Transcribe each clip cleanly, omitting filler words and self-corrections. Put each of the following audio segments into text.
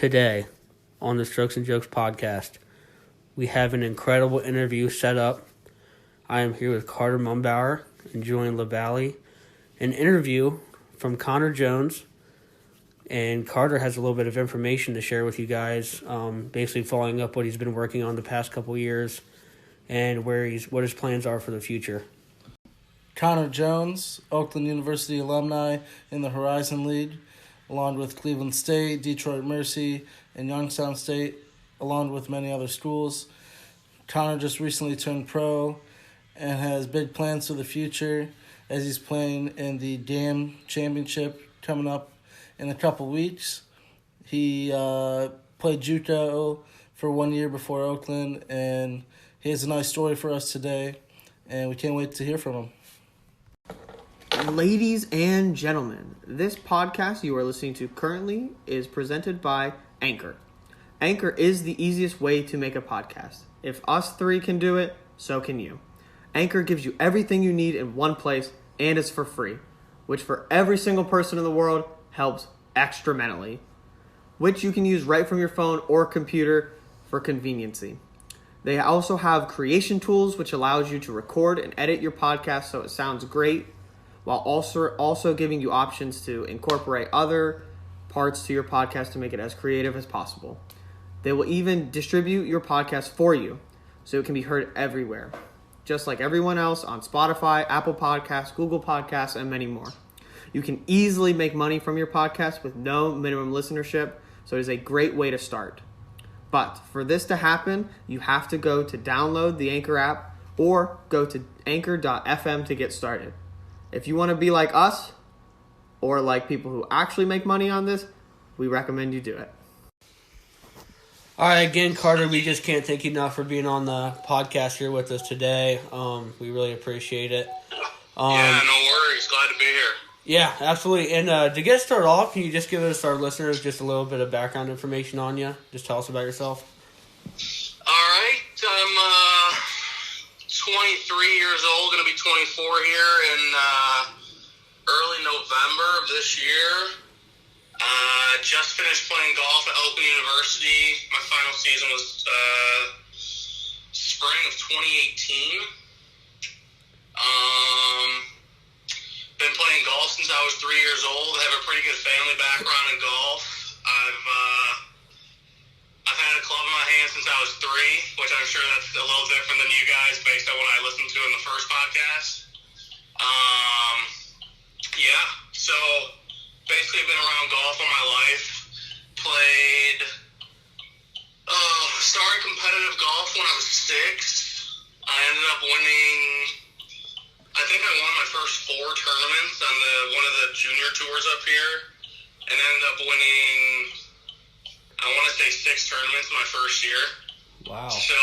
Today, on the Strokes and Jokes podcast, we have an incredible interview set up. I am here with Carter Mumbauer and Julian LaValle. An interview from Connor Jones, and Carter has a little bit of information to share with you guys, basically following up what he's been working on the past couple years and what his plans are for the future. Connor Jones, Oakland University alumni in the Horizon League, along with Cleveland State, Detroit Mercy, and Youngstown State, along with many other schools. Connor just recently turned pro and has big plans for the future as he's playing in the DAM Championship coming up in a couple weeks. He played JUCO for 1 year before Oakland, and he has a nice story for us today, and we can't wait to hear from him. Ladies and gentlemen, this podcast you are listening to currently is presented by Anchor. Anchor is the easiest way to make a podcast. If us three can do it, so can you. Anchor gives you everything you need in one place, and it's for free, which for every single person in the world helps extramentally, which you can use right from your phone or computer for conveniency. They also have creation tools, which allows you to record and edit your podcast so it sounds great, while also giving you options to incorporate other parts to your podcast to make it as creative as possible. They will even distribute your podcast for you, so it can be heard everywhere, just like everyone else on Spotify, Apple Podcasts, Google Podcasts, and many more. You can easily make money from your podcast with no minimum listenership, so it is a great way to start. But for this to happen, you have to go to download the Anchor app or go to anchor.fm to get started. If you want to be like us, or like people who actually make money on this, we recommend you do it. All right, again, Carter, we just can't thank you enough for being on the podcast here with us today. We really appreciate it. No worries. Glad to be here. Yeah, absolutely. And to get started off, can you just give us, our listeners, just a little bit of background information on you? Just tell us about yourself. All right. I'm 23 years old, going to be 24 here in early November of this year. Just finished playing golf at Oakland University. My final season was spring of 2018. Been playing golf since I was 3 years old. I have a pretty good family background in golf. I've had a club in my hand since I was 3, which I'm sure that's a little different than you guys based on what I listened to in the first podcast. So basically I've been around golf all my life. Started competitive golf when I was 6. I ended up winning, I think I won my first 4 tournaments on one of the junior tours up here, and ended up winning, I want to say 6 tournaments my first year. Wow. So,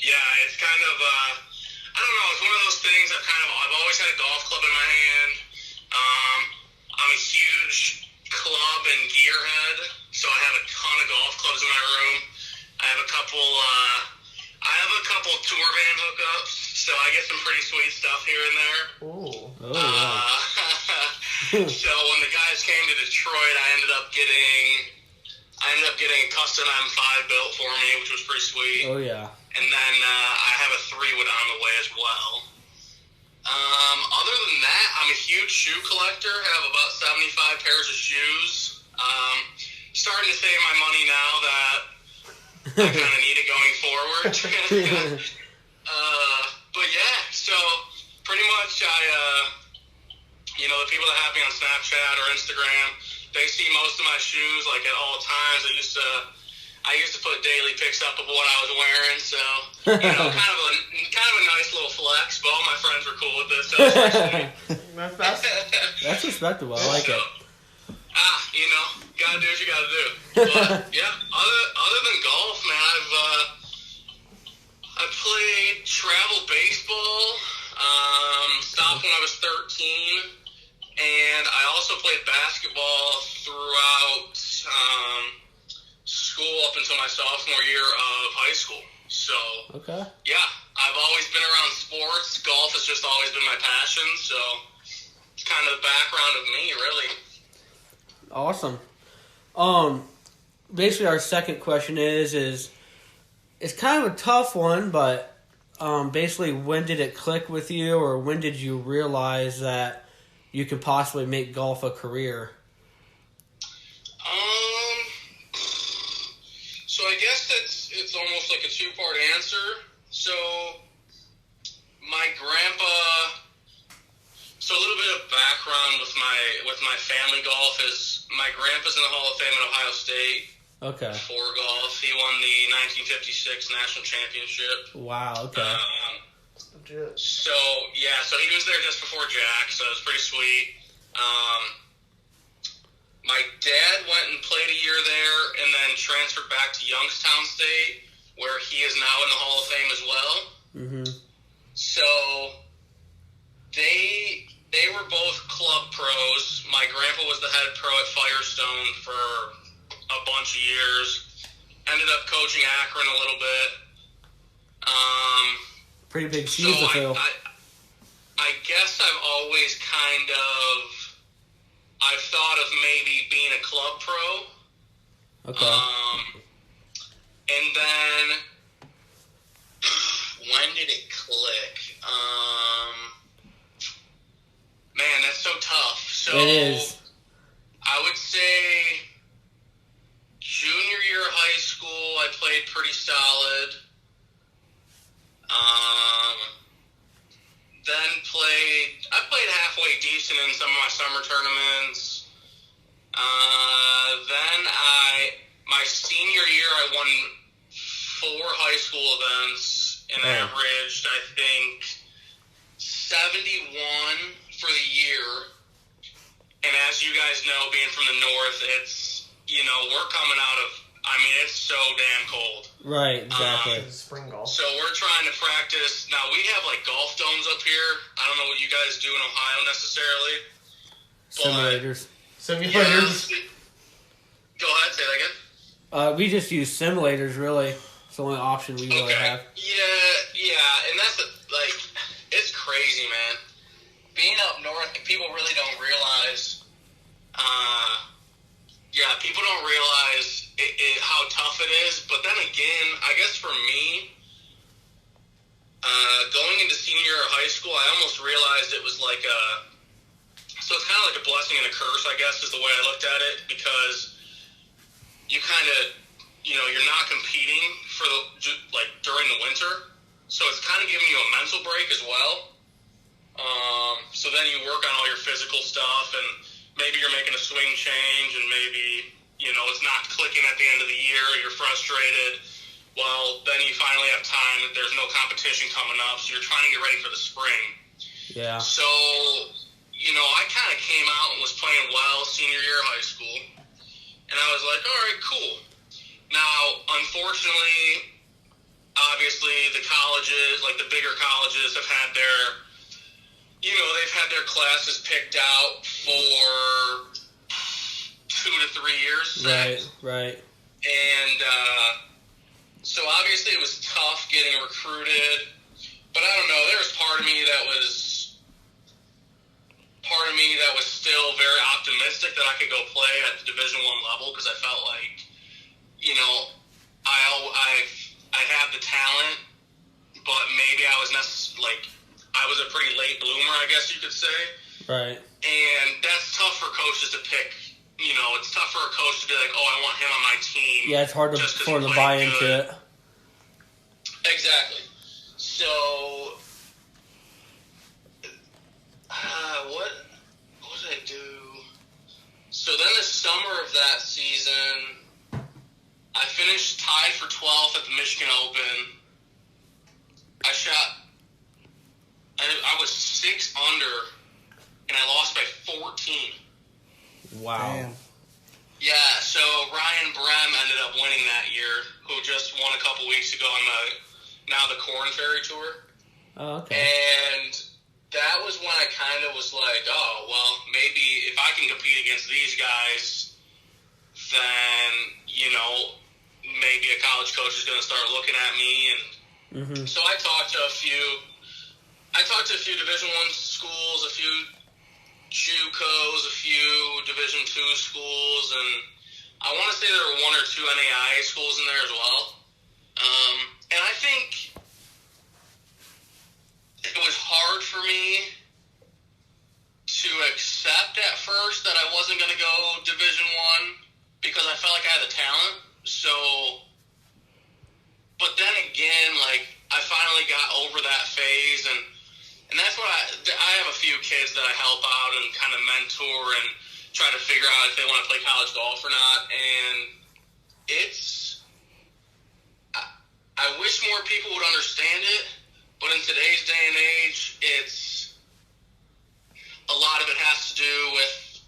yeah, it's kind of, I don't know, it's one of those things I've always had a golf club in my hand. I'm a huge club and gear head, so I have a ton of golf clubs in my room. I have a couple tour van hookups, so I get some pretty sweet stuff here and there. Wow. So when the guys came to Detroit, I ended up getting a custom M5 built for me, which was pretty sweet. Oh, yeah. And then I have a 3-wood on the way as well. Other than that, I'm a huge shoe collector. I have about 75 pairs of shoes. Starting to save my money now that I kind of need it going forward. But yeah, so pretty much the people that have me on Snapchat or Instagram, they see most of my shoes like at all times. I used to put daily pics up of what I was wearing, so kind of a nice little flex. But all my friends were cool with this. So That's respectable. I like it. Gotta do what you gotta do. But yeah, other than golf, man, I played travel baseball. Stopped when I was 13, and I also played basketball throughout school up until my sophomore year of high school. So, Okay. Yeah, I've always been around sports. Golf has just always been my passion, so it's kind of the background of me, really. Awesome. basically our second question is it's kind of a tough one, but basically when did it click with you, or when did you realize that you could possibly make golf a career? So I guess it's almost like a two-part answer. So my grandpa. So a little bit of background with my family golf is my grandpa's in the Hall of Fame at Ohio State. Okay. For golf, he won the 1956 national championship. Wow. Okay. So he was there just before Jack, so it was pretty sweet. My dad went and played a year there, and then transferred back to Youngstown State, where he is now in the Hall of Fame as well. Mm-hmm. So they were both club pros. My grandpa was the head pro at Firestone for a bunch of years. Ended up coaching Akron a little bit. Pretty big shoes to fill. I guess I've alwairgendwie I've thought of maybe being a club pro. Okay. And then when did it click? Man, that's so tough. So it is. I would say junior year of high school, I played pretty solid. Then I played halfway decent in some of my summer tournaments. Then my senior year, I won 4 high school events and averaged, I think, 71 for the year. And as you guys know, being from the north, it's, we're coming out of, it's so damn cold. Right, exactly. Spring golf. So we're trying to practice. Now, we have, golf domes up here. I don't know what you guys do in Ohio necessarily. Simulators. Simulators. Go ahead, say that again. We just use simulators, really. It's the only option we really have. Yeah, and that's, it's crazy, man. Being up north, people really don't realize, people don't realize how tough it is. But then again, I guess for me, going into senior year of high school, I almost realized it was so it's kind of like a blessing and a curse, I guess, is the way I looked at it, because you kind of, you're not competing for during the winter, so it's kind of giving you a mental break as well. So then you work on all your physical stuff, and maybe you're making a swing change, and maybe, it's not clicking at the end of the year, you're frustrated. Well, then you finally have time, there's no competition coming up, so you're trying to get ready for the spring. Yeah. So, I kind of came out and was playing well senior year of high school, and I was like, all right, cool. Now, unfortunately, obviously, the colleges, the bigger colleges, have had they've had their classes picked out for 2 to 3 years. Right. And so obviously it was tough getting recruited, but I don't know. There was part of me that was still very optimistic that I could go play at the Division I level, because I felt like, I have the talent, but maybe I was I was a pretty late bloomer, I guess you could say. Right. And that's tough for coaches to pick. It's tough for a coach to be like, oh, I want him on my team. Yeah, it's hard for them to buy into it. Exactly. So, what did I do? So then the summer of that season, I finished tied for 12th at the Michigan Open. I was 6 under, and I lost by 14. Wow. Damn. Yeah, so Ryan Brem ended up winning that year, who just won a couple weeks ago on the Corn Ferry Tour. Oh, okay. And that was when I kind of was like, oh, well, maybe if I can compete against these guys, then, maybe a college coach is going to start looking at me. And so I talked to a few Division I schools, a few JUCOs, a few Division II schools, and I want to say there were 1 or there's 2 NAIA schools in there as well. And I think it was hard for me to accept at first that I wasn't going to go Division I because I felt like I had the talent. So, but then again, like, I finally got over that phase, and that's what I have a few kids that I help out and kind of mentor and try to figure out if they want to play college golf or not, and I wish more people would understand it, but in today's day and age, a lot of it has to do with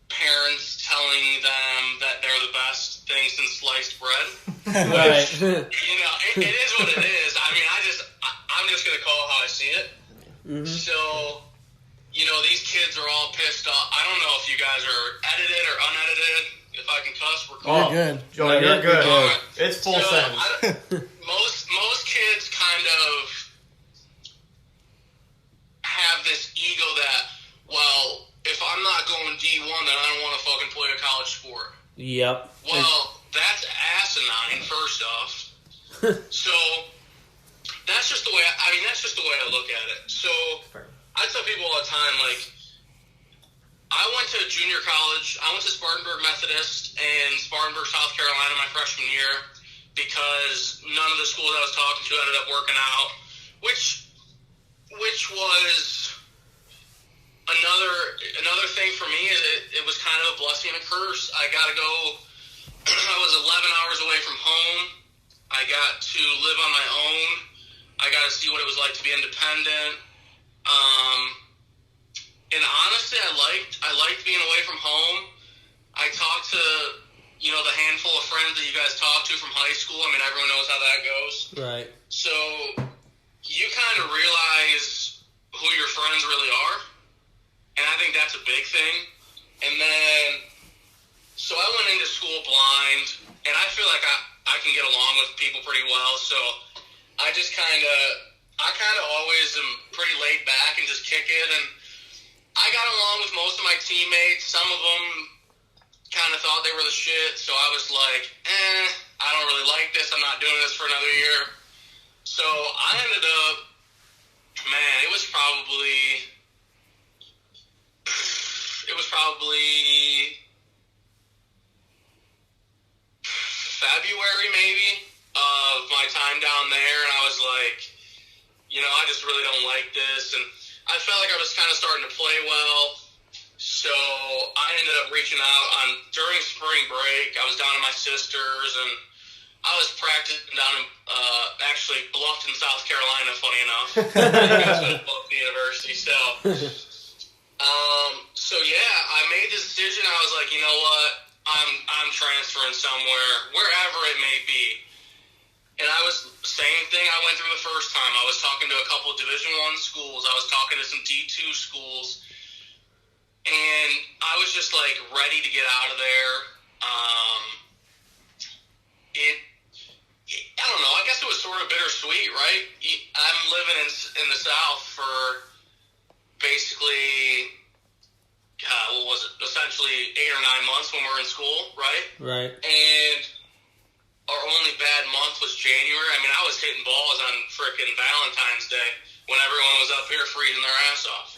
parents telling them that they're the best thing since sliced bread. Right. You know, it is what it is. I mean, I'm just going to call it how I see it. Mm-hmm. So, you know, these kids are all pissed off. I don't know if you guys are edited or unedited. If I can cuss, we're cool. You're good. Joey, you're good. All right. It's full So, send. most kids kind of have this ego that, well, if I'm not going D1, then I don't want to fucking play a college sport. Yep. Well, that's asinine, first off. So, that's just the way I look at it. So, I tell people all the time, like, I went to junior college. I went to Spartanburg Methodist in Spartanburg, South Carolina my freshman year because none of the schools I was talking to ended up working out, which was another thing for me. Is it was kind of a blessing and a curse. I got to go. I was 11 hours away from home. I got to live on my own. I got to see what it was like to be independent. And honestly, I liked being away from home. I talked to, you know, the handful of friends that you guys talk to from high school. I mean, everyone knows how that goes. Right. So you kind of realize who your friends really are. And I think that's a big thing. And then, so I went into school blind, and I feel like I can get along with people pretty well. So I kind of always am pretty laid back and just kick it. And I got along with most of my teammates. Some of them kind of thought they were the shit. So I was like, I don't really like this. I'm not doing this for another year. So I ended up, man, it was probably February maybe of my time down there, and I was like, you know, I just really don't like this, and I felt like I was kind of starting to play well, so I ended up reaching out during spring break. I was down at my sister's, and I was practicing down in actually Bluffton, South Carolina, funny enough. You guys went to Bluffton University, so yeah, I made this decision. I was like, you know what? I'm transferring somewhere, wherever it may be. And I was, same thing I went through the first time. I was talking to a couple of Division I schools. I was talking to some D2 schools. And I was just, like, ready to get out of there. I don't know. I guess it was sort of bittersweet, right? I'm living in the South for basically, what was it? Essentially 8 or 9 months when we were in school, right? Right. And our only bad month was January. I mean, I was hitting balls on frickin' Valentine's Day when everyone was up here freezing their ass off.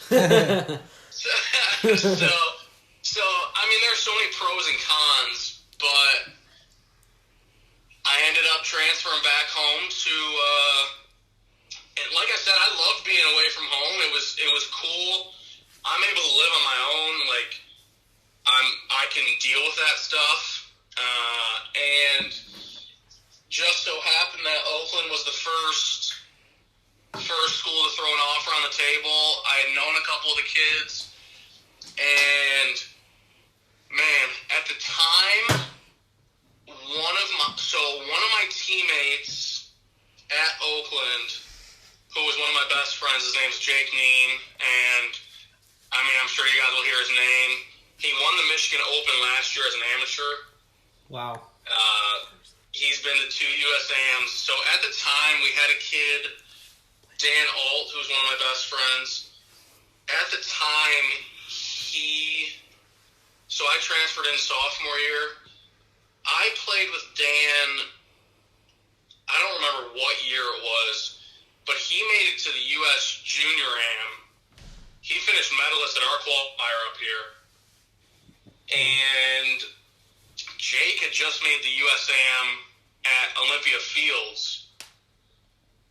So, I mean, there's so many pros and cons, but I ended up transferring back home to, and like I said, I loved being away from home. It was cool. I'm able to live on my own. Like, I can deal with that stuff. And just so happened that Oakland was the first school to throw an offer on the table. I had known a couple of the kids, and man, at the time, one of my teammates at Oakland, who was one of my best friends, his name's Jake Neen, and I mean, I'm sure you guys will hear his name. He won the Michigan Open last year as an amateur. Wow. He's been to 2 USAMs. So at the time, we had a kid, Dan Alt, who was one of my best friends. At the time, so I transferred in sophomore year. I played played with Dan, I don't remember what year it was, but he made it to the U.S. Junior Am. He finished medalist at our qualifier up here. And Jake had just made the USAM at Olympia Fields.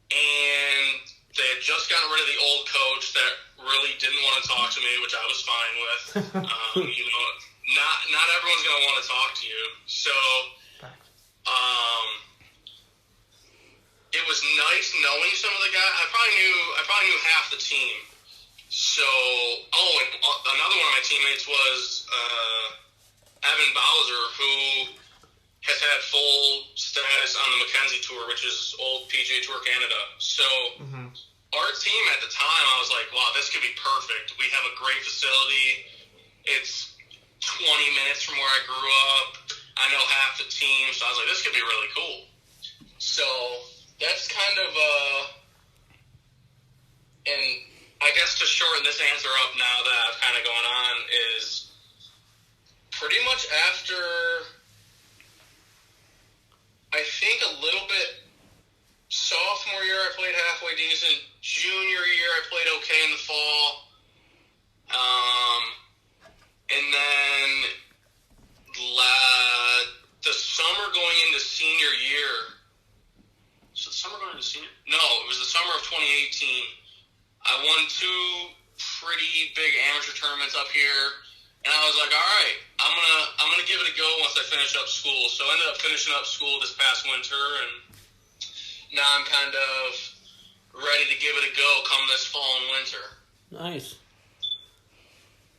And they had just gotten rid of the old coach that really didn't want to talk to me, which I was fine with. Not everyone's going to want to talk to you. So, it was nice knowing some of the guys. I probably knew half the team. So, and another one of my teammates was Evan Bowser, who has had full status on the Mackenzie Tour, which is old PGA Tour Canada. So, our team at the time, I was like, wow, this could be perfect. We have a great facility. It's 20 minutes from where I grew up. I know half the team, so I was like, this could be really cool. So, that's kind of, and I guess to shorten this answer up now that I've kind of gone on is pretty much after, I think a little bit sophomore year I played halfway decent. Junior year I played okay in the fall. And then the summer going into senior year. So the summer going into senior? No, it was the summer of 2018. I won 2 pretty big amateur tournaments up here. And I was like, all right, I'm gonna give it a go once I finish up school. So I ended up finishing up school this past winter, and now I'm kind of ready to give it a go come this fall and winter. Nice.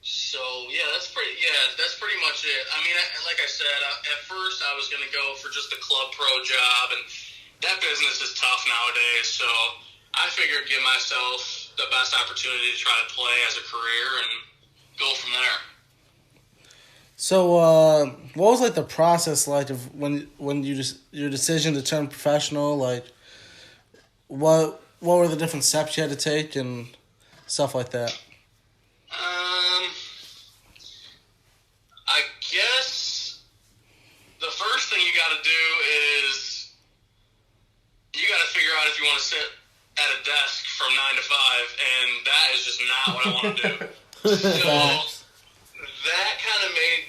So that's pretty much it. I mean, like I said, at first I was gonna go for just a club pro job, and that business is tough nowadays. So I figured give myself the best opportunity to try to play as a career and go from there. So, what was like the process like of when your decision to turn professional? Like, what were the different steps you had to take and stuff like that? I guess the first thing you got to do is you got to figure out if you want to sit at a desk from 9 to 5, and that is just not what I want to do. So that kind of made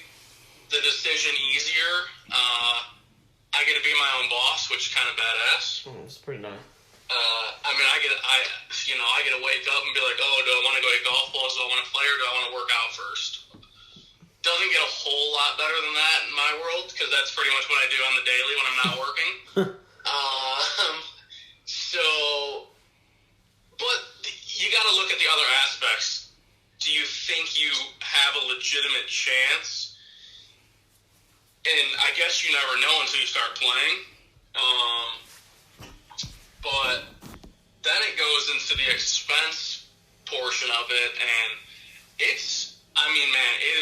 the decision easier. I get to be my own boss, which is kind of badass. It's pretty nice. I mean, I get to wake up and be like, oh, do I want to go get golf balls? Do I want to play, or do I want to work out first? Doesn't get a whole lot better than that in my world, because that's pretty much what I do on the daily when I'm not working. But you got to look at the other aspects. Do you think you have a legitimate chance? And I guess you never know until you start playing. But then it goes into the expense portion of it, and it is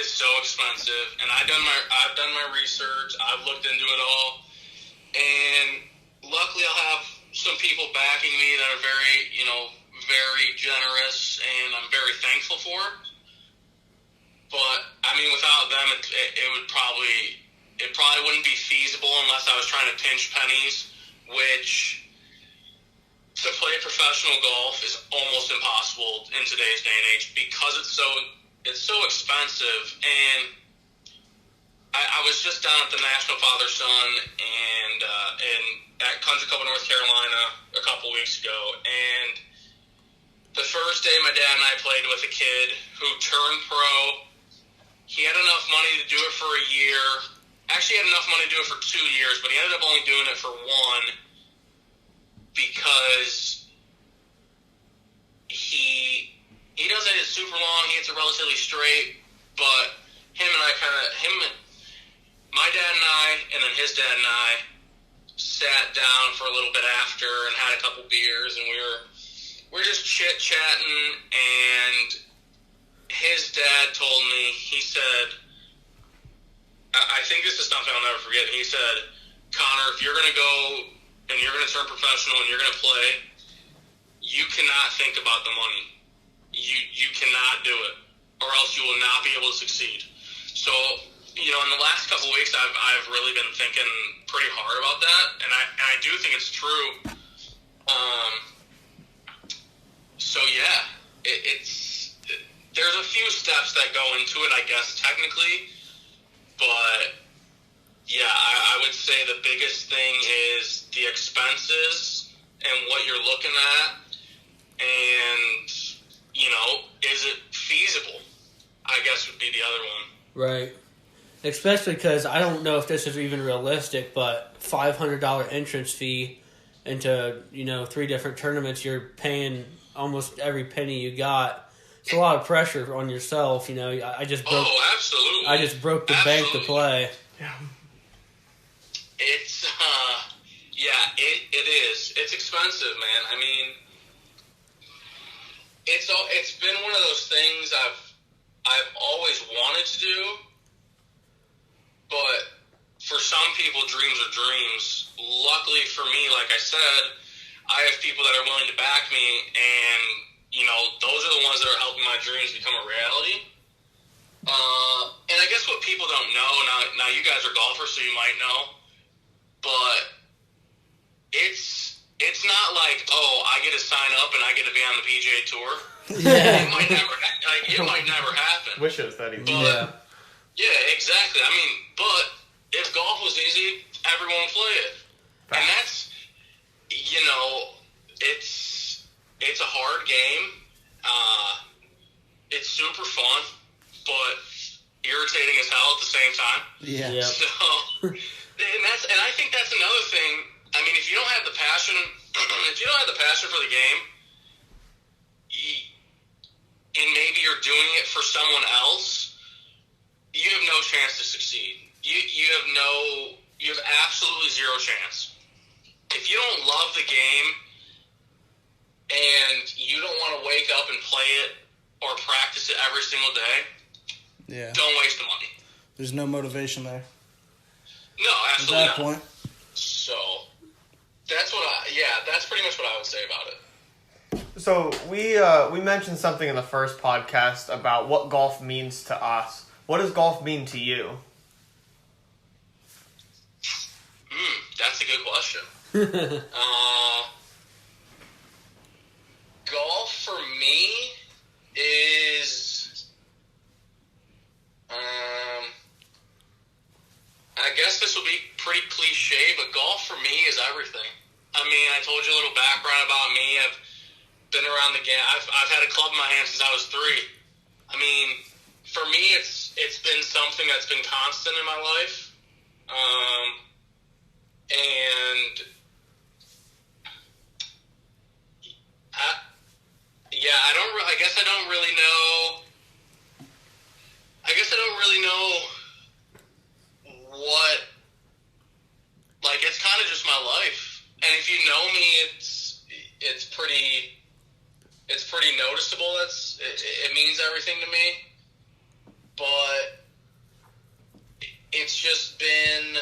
so expensive. And I've done my research. I've looked into it all, and luckily I'll have some people backing me that are very generous, and I'm very thankful for. But I mean, without them, it probably wouldn't be feasible unless I was trying to pinch pennies, which to play professional golf is almost impossible in today's day and age because it's so expensive. And I was just down at the National Father-Son and at Country Club of North Carolina a couple weeks ago, and the first day my dad and I played with a kid who turned pro. He had enough money to do it for a year. Actually, he had enough money to do it for 2 years, but he ended up only doing it for 1 because he doesn't hit it super long. He hits it relatively straight, but my dad and I, and then his dad and I sat down for a little bit after and had a couple beers, and we were just chit-chatting, and his dad told me, he said, I think this is something I'll never forget. He said, Connor, if you're going to go and you're going to turn professional and you're going to play, you cannot think about the money. You cannot do it, or else you will not be able to succeed. So in the last couple of weeks, I've really been thinking pretty hard about that, and I do think it's true. So yeah, there's a few steps that go into it, I guess, technically, but yeah, I would say the biggest thing is the expenses and what you're looking at, and is it feasible? I guess would be the other one. Right. Especially because I don't know if this is even realistic, but $500 entrance fee into 3 different tournaments, you're paying almost every penny you got. It's a lot of pressure on yourself. I just broke. Oh, absolutely. I just broke the bank to play. Yeah. It's it is. It's expensive, man. I mean, it's been one of those things I've always wanted to do, but for some people, dreams are dreams. Luckily for me, like I said, I have people that are willing to back me, and those are the ones that are helping my dreams become a reality. And I guess what people don't know, now you guys are golfers, so you might know, but it's not like, I get to sign up and I get to be on the PGA Tour. Yeah. It might never happen. Wish it was that easy. But, yeah, exactly. I mean, but if golf was easy, everyone would play it. And that's, it's a hard game. It's super fun, but irritating as hell at the same time. Yeah. Yeah. So, and I think that's another thing. I mean, if you don't have the passion, for the game, and maybe you're doing it for someone else, you have no chance to succeed. You have absolutely zero chance. If you don't love the game and you don't want to wake up and play it or practice it every single day, Yeah. don't waste the money. There's no motivation there. No, At absolutely that not. point. So that's pretty much what I would say about it. So we mentioned something in the first podcast about what golf means to us. What does golf mean to you? That's a good question. Golf for me is, I guess this will be pretty cliche, but golf for me is everything. I mean, I told you a little background about me. I've been around the game. I've had a club in my hand since I was 3. I mean, for me, it's been something that's been constant in my life. And I guess I don't really know what, like, it's kind of just my life. And if you know me, it's pretty noticeable. It means everything to me. But it's just been,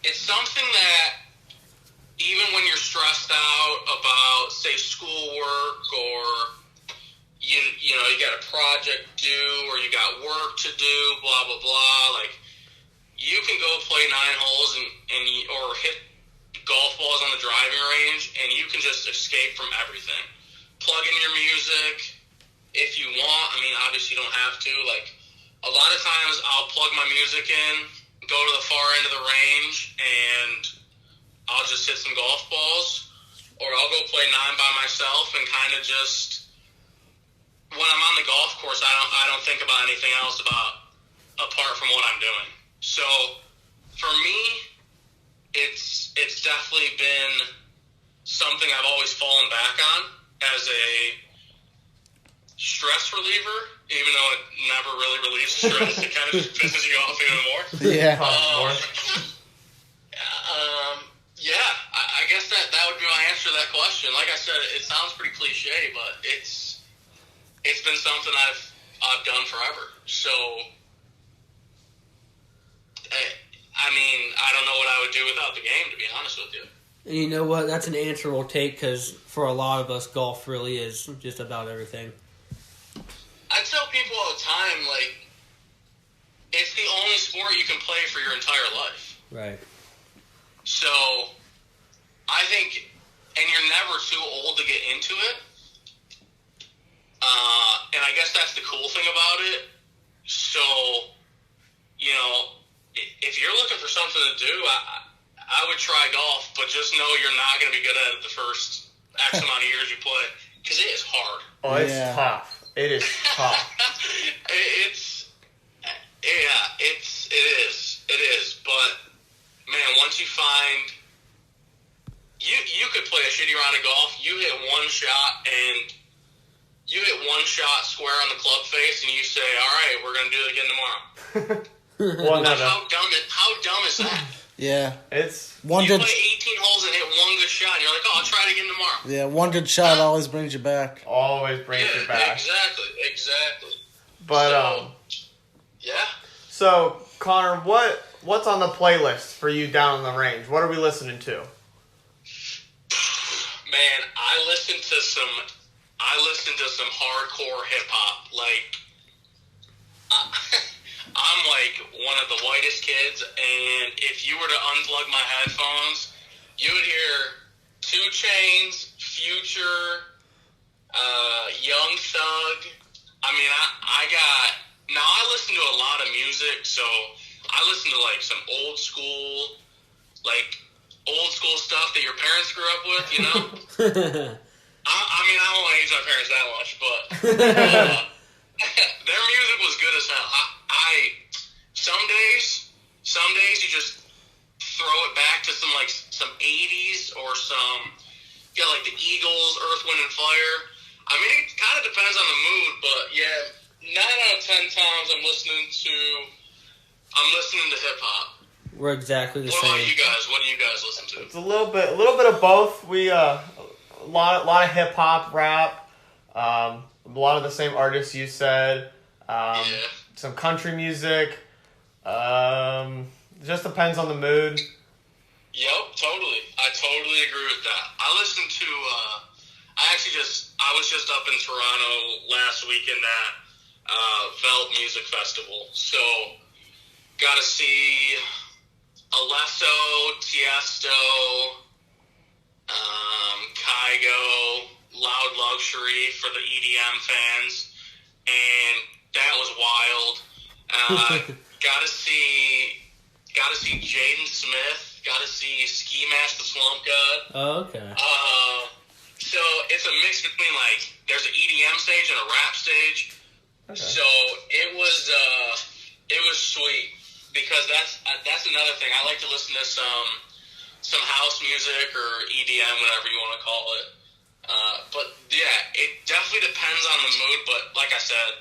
it's something that even when you're stressed out about, say, schoolwork, or you got a project due, or you got work to do, blah blah blah, like, you can go play 9 holes or hit golf balls on the driving range, and you can just escape from everything. Plug in your music if you want. I mean, obviously you don't have to. Like, a lot of times I'll plug my music in, go to the far end of the range, and I'll just hit some golf balls, or I'll go play 9 by myself and kind of just, when I'm on the golf course, I don't think about anything else apart from what I'm doing. So for me, it's definitely been something I've always fallen back on as a stress reliever, even though it never really relieves stress. It kind of just pisses you off even more. Yeah. I guess that would be my answer to that question. Like I said, it sounds pretty cliche, but it's been something I've done forever. So, I mean, I don't know what I would do without the game, to be honest with you. And you know what? That's an answer we'll take, because for a lot of us, golf really is just about everything. I tell people all the time, like, it's the only sport you can play for your entire life. Right. So, I think, and you're never too old to get into it. And I guess that's the cool thing about it. So, you know, if you're looking for something to do, I would try golf, but just know you're not going to be good at it the first X amount of years you play, because it is hard. Oh, it's Yeah. tough. It is tough. It is. But man, once you find you could play a shitty round of golf, you hit one shot square on the club face, and you say, "All right, we're gonna do it again tomorrow." Well, no. How dumb is that? Yeah. It's One You good. play 18 holes and hit one good shot, and you're like, "Oh, I'll try it again tomorrow." Yeah, one good shot always brings you back. always brings you back. Exactly. But So, yeah. so Connor, what's on the playlist for you down the range? What are we listening to? Man, I listen to some hardcore hip hop. Like, I'm like one of the whitest kids, and if you were to unplug my headphones, you would hear 2 Chainz, Future, Young Thug. I mean, I listen to a lot of music, so I listen to like some old school stuff that your parents grew up with, you know? I mean, I don't want to age my parents that much, but their music was good as hell. Some days you just throw it back to some 80s or like the Eagles, Earth, Wind, and Fire. I mean, it kind of depends on the mood, but yeah, 9 out of 10 times I'm listening to hip hop. We're exactly the What same. about you guys? What do you guys listen to? It's a little bit of both. We a lot of hip hop, rap, a lot of the same artists you said. Yeah. Some country music. Just depends on the mood. Yep, totally. I totally agree with that. I listened to, I was just up in Toronto last weekend at Veld Music Festival. So, got to see Alesso, Tiesto, Kygo, Loud Luxury for the EDM fans, and that was wild. Got to see Jaden Smith. Got to see Ski Mask the Slump God. Oh, okay. So it's a mix between there's an EDM stage and a rap stage. Okay. So it was sweet because that's another thing. I like to listen to some house music or EDM, whatever you want to call it. But yeah, it definitely depends on the mood. But like I said,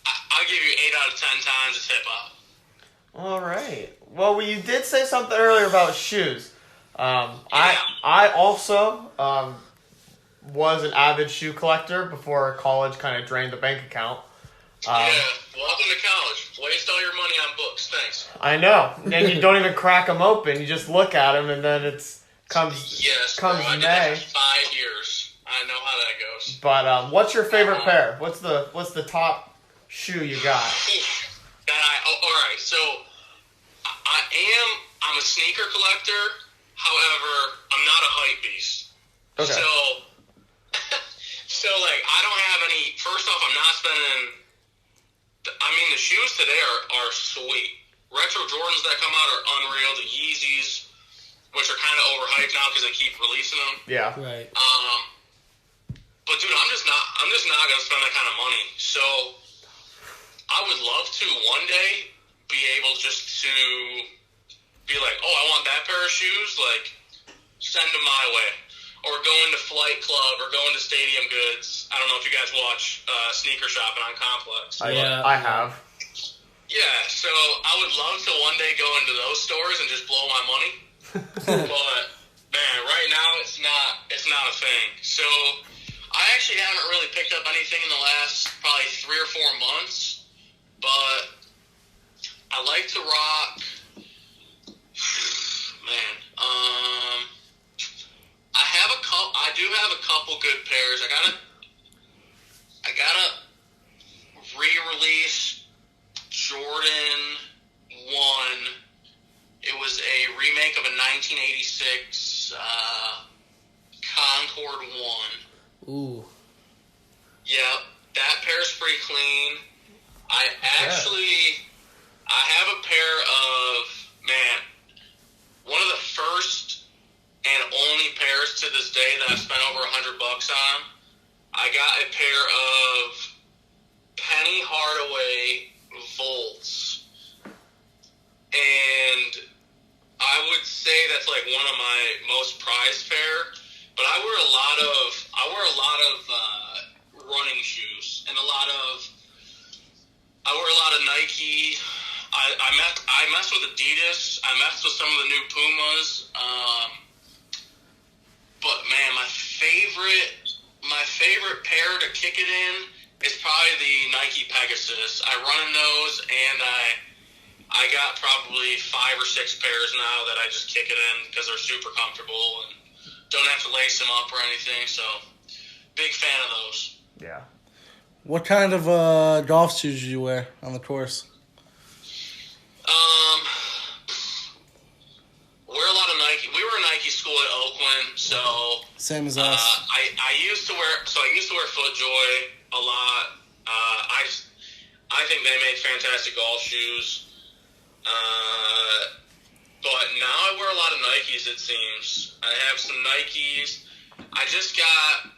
I'll give you 8 out of 10 times it's hip hop. All right. Well, you did say something earlier about shoes. I also was an avid shoe collector before college kind of drained the bank account. Yeah, welcome to college. Waste all your money on books. Thanks. I know, and you don't even crack them open. You just look at them, and then comes Bro, I did that May. for 5 years. I know how that goes. But what's your favorite pair? What's the top shoe you got? All right. So I'm a sneaker collector. However, I'm not a hype beast. Okay. So I don't have any. First off, I'm not spending. I mean, the shoes today are sweet. Retro Jordans that come out are unreal. The Yeezys, which are kind of overhyped now because they keep releasing them. Yeah. Right. But dude, I'm just not gonna spend that kind of money. So I would love to one day be able just to be like, oh, I want that pair of shoes. Send them my way. Or go into Flight Club or go into Stadium Goods. I don't know if you guys watch sneaker shopping on Complex. I have. Yeah, so I would love to one day go into those stores and just blow my money. But man, right now it's not a thing. So I actually haven't really picked up anything in the last probably 3 or 4 months. But I like to rock. Man, I do have a couple good pairs. I gotta re-release Jordan think of a 1986 Concord 1. Ooh. Yep, that pair's pretty clean. I have a pair of, one of the first and only pairs to this day that I've spent over $100 on. I got a pair of Penny Hardaway Volts, and I would say that's like one of my most prized pair. But I wear a lot of running shoes and I wear a lot of Nike. I mess with Adidas. I mess with some of the new Pumas. But man, my favorite pair to kick it in is probably the Nike Pegasus. I run in those, and I got probably 5 or 6 pairs now that I just kick it in because they're super comfortable and don't have to lace them up or anything. So, big fan of those. Yeah. What kind of golf shoes do you wear on the course? Wear a lot of Nike. We were a Nike school at Oakland, so Same as us. I used to wear FootJoy a lot. I think they make fantastic golf shoes. But now I wear a lot of Nikes, it seems. I have some Nikes. I just got,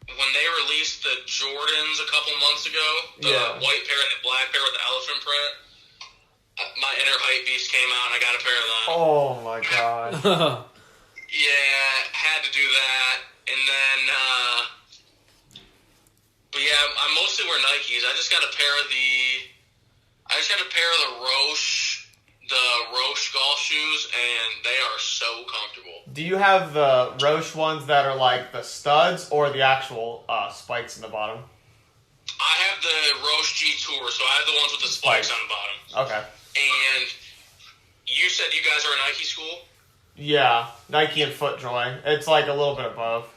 when they released the Jordans a couple months ago, the white pair and the black pair with the elephant print, my inner hype beast came out and I got a pair of them. Oh my god. Yeah, had to do that. And then, but yeah, I mostly wear Nikes. I just got a pair of the Roche golf shoes, and they are so comfortable. Do you have the Roche ones that are like the studs or the actual spikes in the bottom? I have the Roche G Tour, so I have the ones with the spikes on the bottom. Okay. And you said you guys are a Nike school? Yeah, Nike and FootJoy. It's like a little bit above.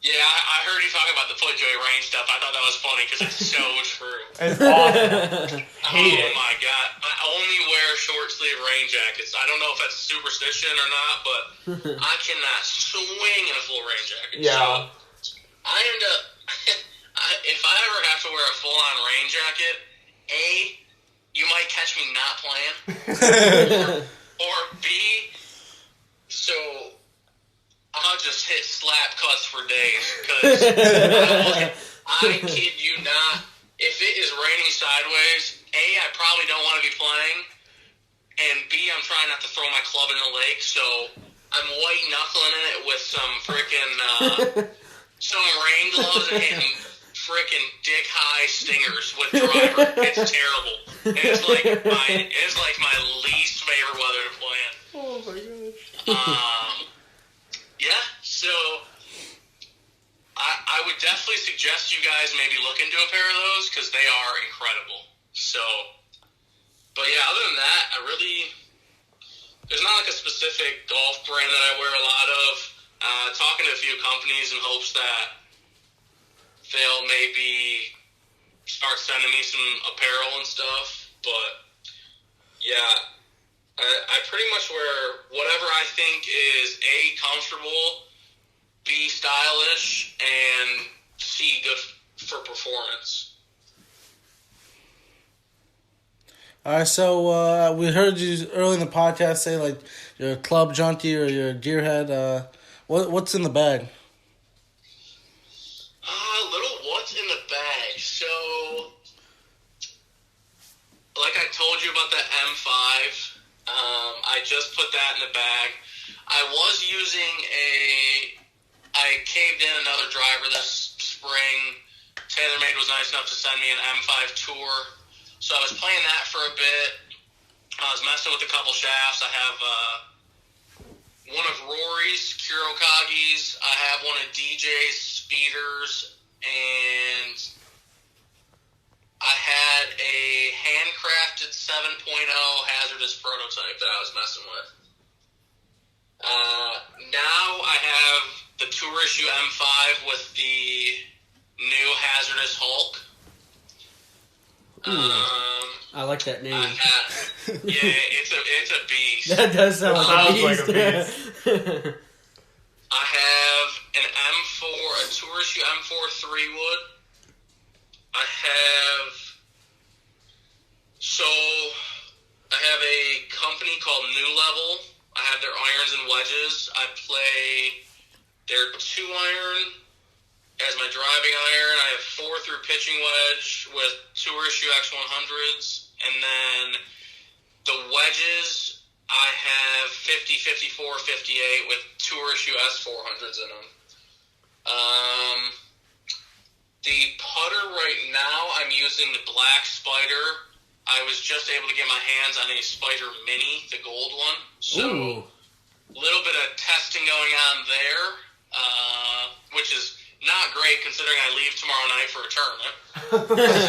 Yeah, I heard you talking about the FootJoy range stuff. I thought that was funny because it's so true. It's awesome. Hate it. My god. I only wear short sleeve rain jackets. I don't know if that's superstition or not, but I cannot swing in a full rain jacket. Yeah. So I end up, if I ever have to wear a full on rain jacket, A, you might catch me not playing, or B, so I'll just hit slap cuts for days, because I kid you not, if it is raining sideways, A, I probably don't want to be playing, and B, I'm trying not to throw my club in the lake, so I'm white knuckling in it with some freaking, some rain gloves and hitting freaking dick high stingers with driver. It's terrible. And it's like my least favorite weather to play in. Oh my gosh. Yeah, so I would definitely suggest you guys maybe look into a pair of those because they are incredible. So, but yeah, other than that, there's not like a specific golf brand that I wear a lot of. Talking to a few companies in hopes that they'll maybe start sending me some apparel and stuff. But yeah, I pretty much wear whatever I think is A, comfortable, B, stylish, and C, good for performance. All right, so we heard you early in the podcast say like you're a club junkie or you're a gearhead. What's in the bag? What's in the bag? So, like I told you about the M5, I just put that in the bag. I caved in another driver this spring. TaylorMade was nice enough to send me an M5 Tour. So I was playing that for a bit. I was messing with a couple shafts. I have one of Rory's Kurokage's. I have one of DJ's Speeders. And I had a handcrafted 7.0 hazardous prototype that I was messing with. Now I have the Tour Issue M5 with the new hazardous Hulk. I like that name. It's a beast. That does sound like Sounds a like beast. a beast. I have an M4, a Tourist M4 3-wood. I have a company called New Level. I have their irons and wedges. I play their 2-iron as my driving iron. I have 4-through pitching wedge with Tour Issue X100s. And then the wedges, I have 50, 54, 58 with Tour Issue S400s in them. The putter right now, I'm using the Black Spider. I was just able to get my hands on a Spider Mini, the gold one. So Ooh. a little bit of testing going on there, which is not great considering I leave tomorrow night for a tournament.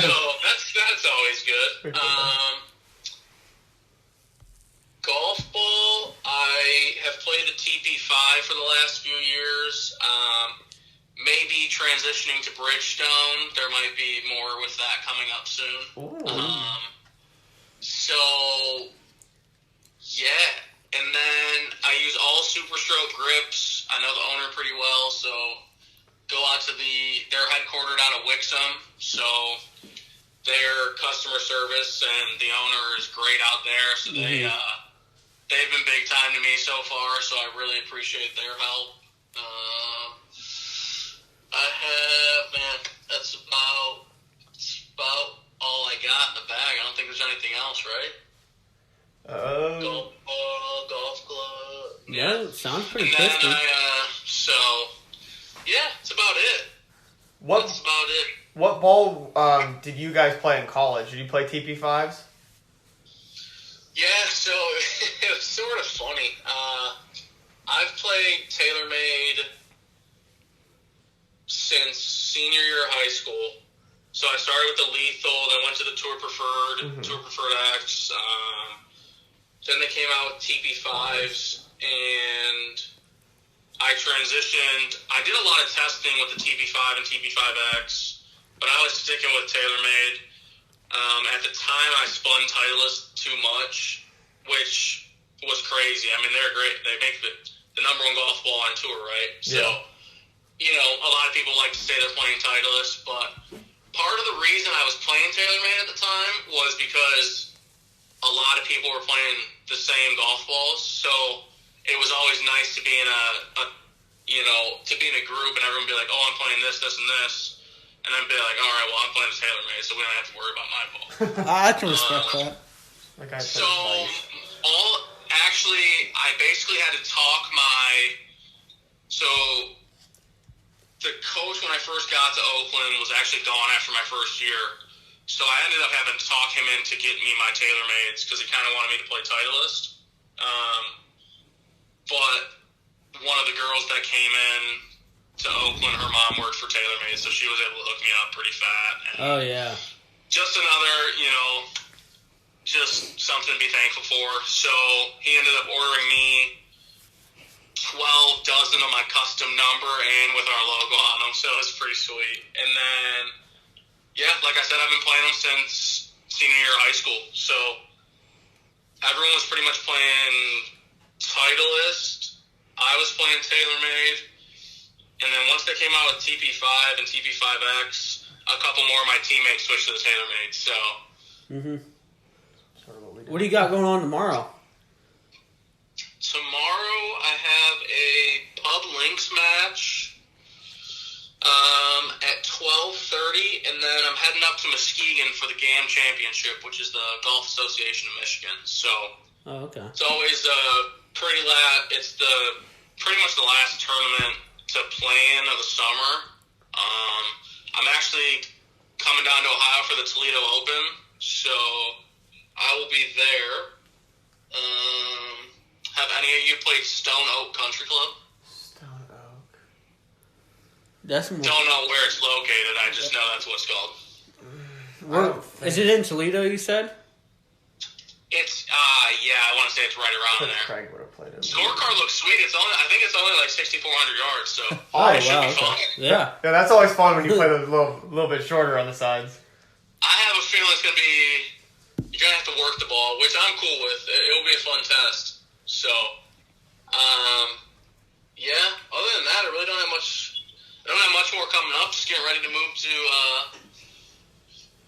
So that's always good. Golf ball, I have played the TP5 for the last few years. Maybe transitioning to Bridgestone. There might be more with that coming up soon. So, yeah. And then I use all Super Stroke grips. I know the owner pretty well, so go out to they're headquartered out of Wixom, so their customer service and the owner is great out there, so they've been big time to me so far, so I really appreciate their help. That's about all I got in the bag. I don't think there's anything else, right? Golf club. Yeah, it sounds pretty And then tasty. that's about it. That's about it. What ball did you guys play in college? Did you play TP5s? Yeah, so it was sort of funny. I've played TaylorMade since senior year of high school. So I started with the Lethal, then went to the Tour Preferred, Tour Preferred X. Then they came out with TP5s, and I transitioned. I did a lot of testing with the TP5 and TP5X, but I was sticking with TaylorMade. At the time, I spun Titleist too much, which was crazy. I mean, they're great. They make the number one golf ball on tour, right? So, a lot of people like to say they're playing Titleist, but part of the reason I was playing TaylorMade at the time was because a lot of people were playing the same golf balls. So it was always nice to be in a group and everyone be like, oh, I'm playing this, this, and this. And then be like, all right, well, I'm playing the TaylorMade, so we don't have to worry about my ball. I can respect that. I basically had to talk the coach when I first got to Oakland was actually gone after my first year. So I ended up having to talk him into getting me my TaylorMades because he kind of wanted me to play Titleist. But one of the girls that came in to Oakland, her mom worked for TaylorMade, so she was able to hook me up pretty fat. And Oh, yeah. just another, just something to be thankful for. So he ended up ordering me 12 dozen of my custom number and with our logo on them, so it's pretty sweet. And then, like I said, I've been playing them since senior year of high school. So everyone was pretty much playing Titleist. I was playing TaylorMade. And then once they came out with TP5 and TP5X, a couple more of my teammates switched to the TaylorMade. So, What do you got going on tomorrow? tomorrow I have a Pub Links match at 12:30, and then I'm heading up to Muskegon for the GAM Championship, which is the Golf Association of Michigan. So okay. it's always it's pretty much the last tournament to play in of the summer. I'm actually coming down to Ohio for the Toledo Open, so I will be there. Have any of you played Stone Oak Country Club? Stone Oak. Don't know where it's located. I just know that's what it's called. Is it in Toledo, you said? It's I want to say it's right around there. Craig would have played it. Scorecard looks sweet. I think it's only like 6,400 yards, so Oh, it should wow. be fun. Okay. Yeah. Yeah, that's always fun when you play those little bit shorter on the sides. I have a feeling it's gonna be. You're you're gonna have to work the ball, which I'm cool with. It'll be a fun test. So, yeah. Other than that, I really don't have much. I don't have much more coming up. Just getting ready to move to.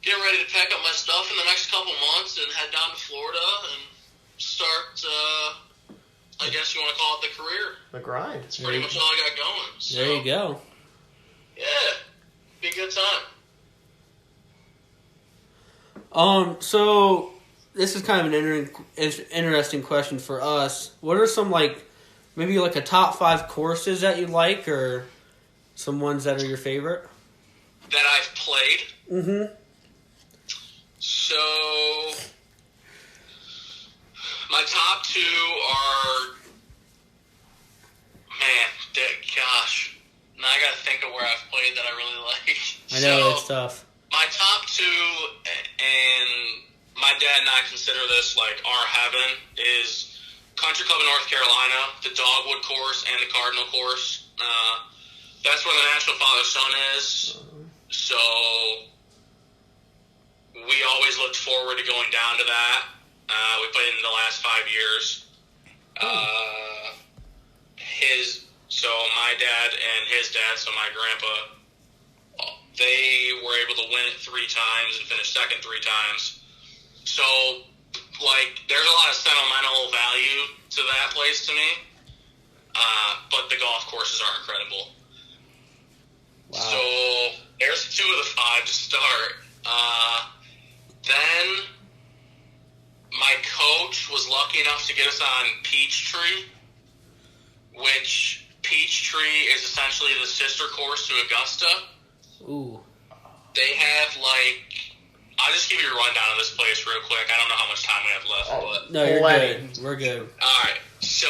Getting ready to pack up my stuff in the next couple months and head down to Florida and start. I guess you want to call it the career. The grind. That's pretty much all I got going. So, There you go. Yeah, be a good time. So this is kind of an interesting question for us. What are some maybe a top 5 courses that you like, or some ones that are your favorite? That I've played. Mm-hmm. So my top 2 are, gosh. Now I gotta think of where I've played that I really like. I know, So, it's tough. my top 2, and my dad and I consider this our heaven, is Country Club in North Carolina, the Dogwood course, and the Cardinal course. That's where the National Father-Son is. So we always looked forward to going down to that. We played in the last 5 years. So my dad and his dad, so my grandpa, they were able to win it 3 times and finish second 3 times. So, there's a lot of sentimental value to that place to me. But the golf courses are incredible. Wow. So, there's 2 of the 5 to start. Then, my coach was lucky enough to get us on Peachtree, which Peachtree is essentially the sister course to Augusta. Ooh. They have I'll just give you a rundown of this place real quick. I don't know how much time we have left, but No, you're Plenty. good. We're good. all right. So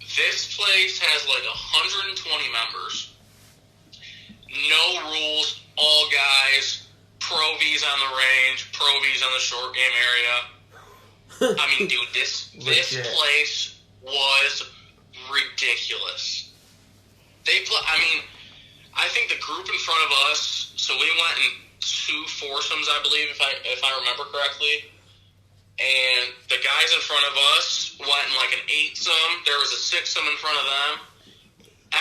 this place has 120 members. No rules, all guys. Pro V's on the range, Pro V's on the short game area. I mean, dude, this Legit. place was ridiculous. I think the group in front of us. So we went in 2 foursomes, I believe, if I remember correctly. And the guys in front of us went in an 8-some. There was a 6-some in front of them.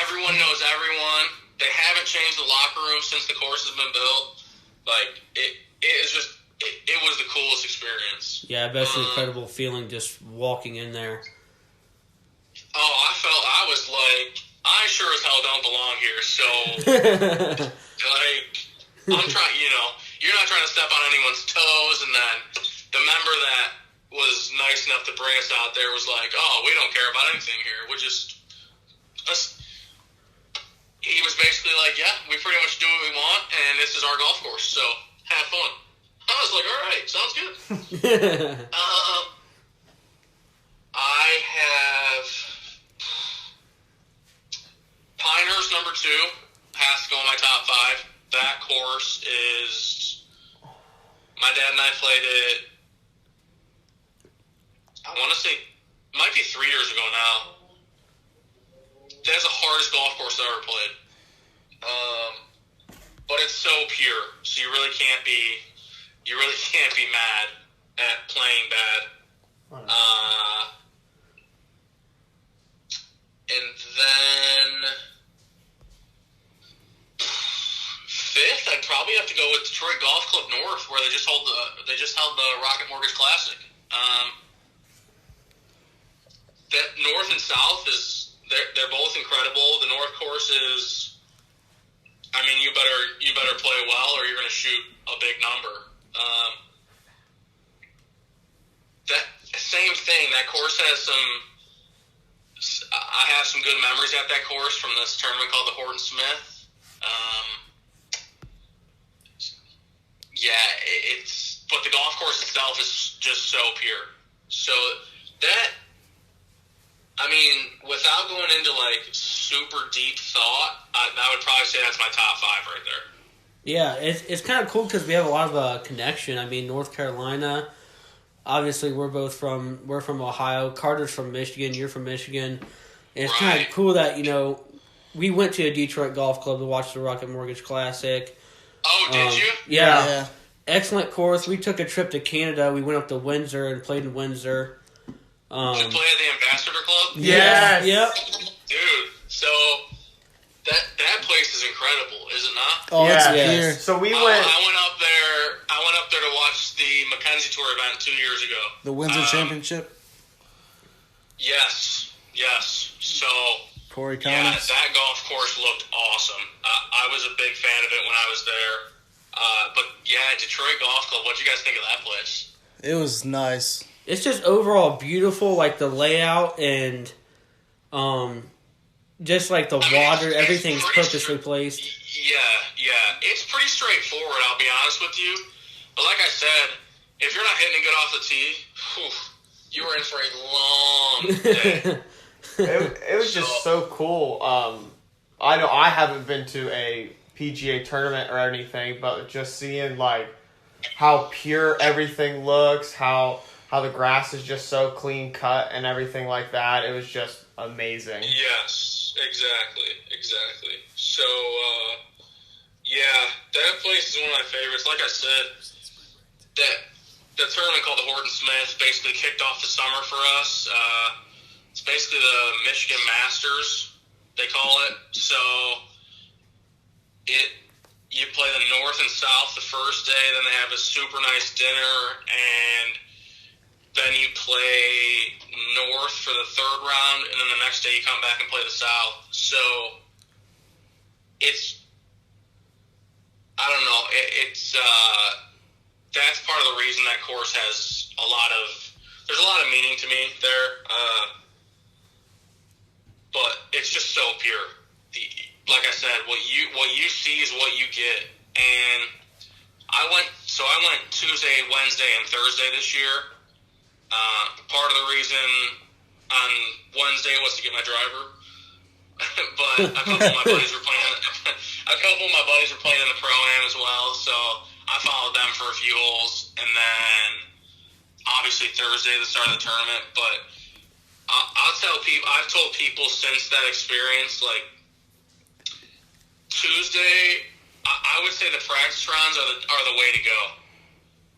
Everyone knows everyone. They haven't changed the locker room since the course has been built. It was the coolest experience. Yeah, I bet it's an incredible feeling just walking in there. Oh, I was I sure as hell don't belong here. So, I'm trying, you're not trying to step on anyone's toes. And then the member that was nice enough to bring us out there was like, oh, we don't care about anything here. He was basically like, yeah, we pretty much do what we want, and this is our golf course, so have fun. I was like, all right, sounds good. I have Pinehurst number 2 has to go in my top 5. That course is, my dad and I played it, I want to say, it might be 3 years ago now. That's the hardest golf course I've ever played. But it's so pure, so you really can't be mad at playing bad. And then 5th, I'd probably have to go with Detroit Golf Club North, where they just held the Rocket Mortgage Classic. That North and South they're both incredible. The North course is, you better play well or you're going to shoot a big number. That same thing. That course has I have some good memories at that course from this tournament called the Horton Smith. But the golf course itself is just so pure. So that, without going into super deep thought, I would probably say that's my top 5 right there. Yeah, it's kind of cool because we have a lot of connection. North Carolina, obviously we're from Ohio. Carter's from Michigan. You're from Michigan. And it's kind of cool that, we went to a Detroit Golf Club to watch the Rocket Mortgage Classic. Oh, did you? Yeah. excellent course. We took a trip to Canada. We went up to Windsor and played in Windsor. Did you play at the Ambassador Club? Yes. Yep. Dude, so that place is incredible, is it not? Oh, Yeah. it's Yes. here. So we I went. went up there. I went up there to watch the Mackenzie Tour event 2 years ago. The Windsor Championship. Yes. So Corey yeah, Collins. that golf course looked awesome. I was a big fan of it when I was there. But yeah, Detroit Golf Club. What'd you guys think of that place? It was nice. It's just overall beautiful, like the layout and just like the I mean, water, it's everything's pretty purposely placed. Yeah. It's pretty straightforward, I'll be honest with you. But like I said, if you're not hitting it good off the tee, you were in for a long day. It was just so cool. I know I haven't been to a PGA tournament or anything, but just seeing like how pure everything looks, how the grass is just so clean cut and everything like that, it was just amazing. Yes, exactly. So, yeah, that place is one of my favorites. Like I said, that tournament called the Horton Smith basically kicked off the summer for us. It's basically the Michigan Masters, they call it. So, you play the North and South the first day, then they have a super nice dinner, and then you play North for the third round, and then the next day you come back and play the South. So I don't know, that's part of the reason that course has there's a lot of meaning to me there, but it's just so pure. Like I said, what you see is what you get, and I went Tuesday, Wednesday, and Thursday this year. Part of the reason on Wednesday was to get my driver, but a couple of my buddies were playing. In the Pro-Am as well, so I followed them for a few holes, and then obviously Thursday the start of the tournament. But I'll tell people, I've told people since that experience, like Tuesday, I would say the practice rounds are the way to go.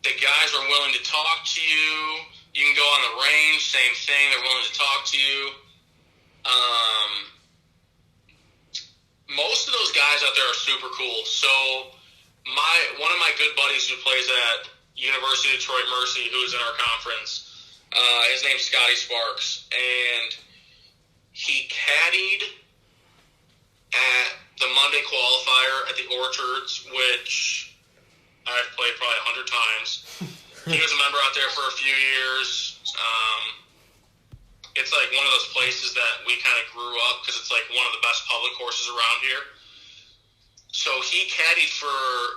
The guys are willing to talk to you. You can go on the range, same thing. They're willing to talk to you. Most of those guys out there are super cool. So one of my good buddies who plays at University of Detroit Mercy, who is in our conference, his name's Scotty Sparks, and he caddied at the Monday qualifier at the Orchards, which I've played probably 100 times. He was a member out there for a few years. It's like one of those places that we kind of grew up because it's like one of the best public courses around here. So he caddied for